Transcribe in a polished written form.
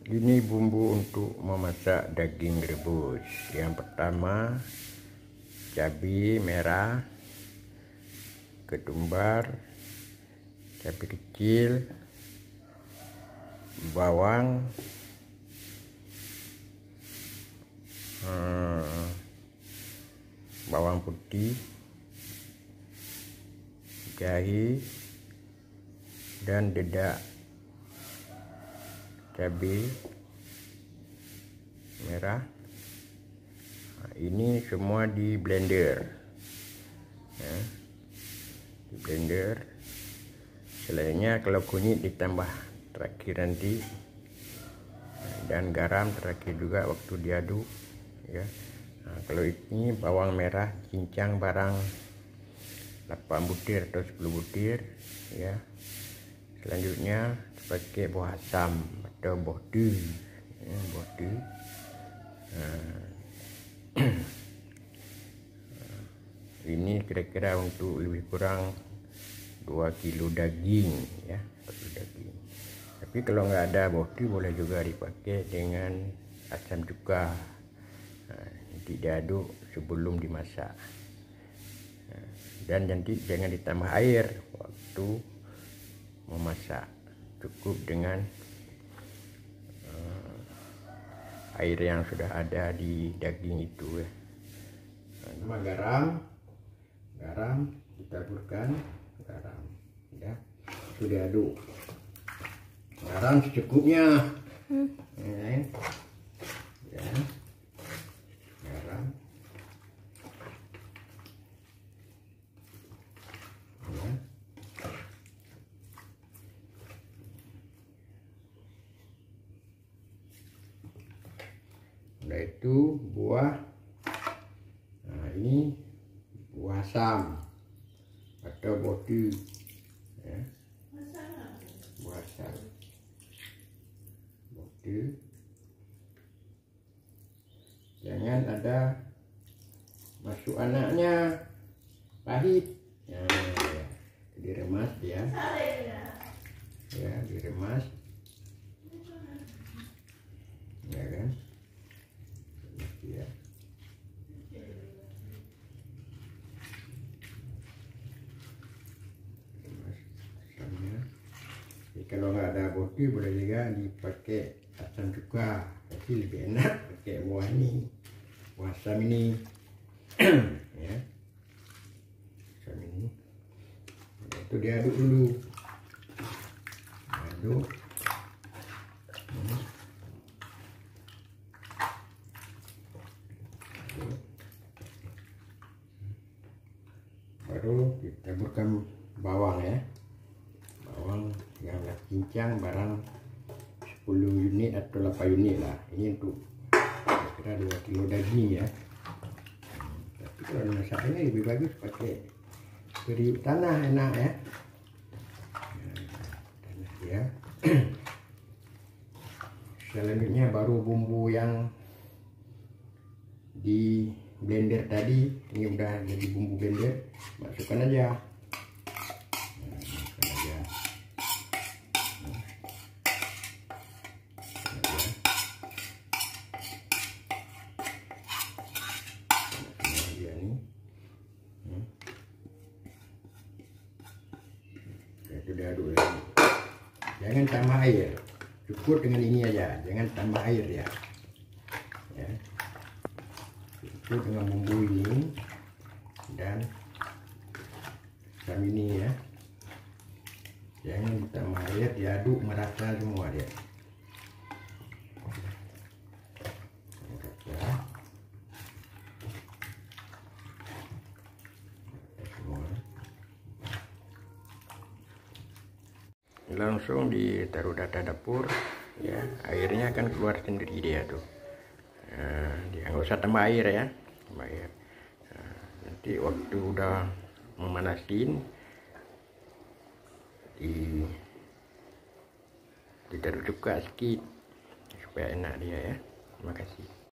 Ini bumbu untuk memasak daging rebus. Yang pertama, cabai merah, ketumbar, cabai kecil, bawang, bawang putih, jahe, dan dedak cabai merah. Ini semua di blender ya, di blender. Selainnya kalau kunyit ditambah terakhir nanti, dan garam terakhir juga waktu diaduk ya. Kalau ini bawang merah cincang barang 8 butir atau 10 butir ya. Selanjutnya pakai buah asam atau bohdu ya, bohdu. Ini kira-kira untuk lebih kurang 2 kilo daging ya, 2 kilo daging. Tapi kalau nggak ada bohdu boleh juga dipakai dengan asam cuka. Nanti diaduk sebelum dimasak. Dan nanti jangan ditambah air waktu memasak, cukup dengan air yang sudah ada di daging itu ya. Sama garam ditaburkan, garam ya, sudah aduk, garam secukupnya ya, garam ya. Udah itu buah, nah ini buah asam atau bohdu ya, buah asam bohdu. Jangan ada masuk anaknya, pahit ya, diremas ya, ya diremas ya kan ya. Kalau nggak ada bohdu boleh juga dipakai asam cuka, tapi lebih enak pakai buah ini, buah asam ini ya, asam ini. Itu diaduk dulu, aduk baru ditaburkan bawang ya, bawang yang cincang barang 10 unit atau 8 unit lah. Ini untuk kira 2 kilo daging ya. Tapi kalau masak ini lebih bagus pakai periuk tanah, enak ya, tanah ya. Selanjutnya baru bumbu yang di blender tadi, ini udah jadi bumbu blender, masukkan aja. Itu diaduk lagi. Jangan tambah air, cukup dengan ini aja, jangan tambah air ya. Ya. Cukup dengan bumbu ini dan asam ini ya. Jangan ditambah air, diaduk merata semua dia. Langsung ditaruh dada dapur ya, airnya akan keluar sendiri dia tuh. Dia nggak usah tambah air ya, tambah air. Nanti waktu udah memanasin ditaruh cuka sedikit supaya enak dia ya. Terima kasih.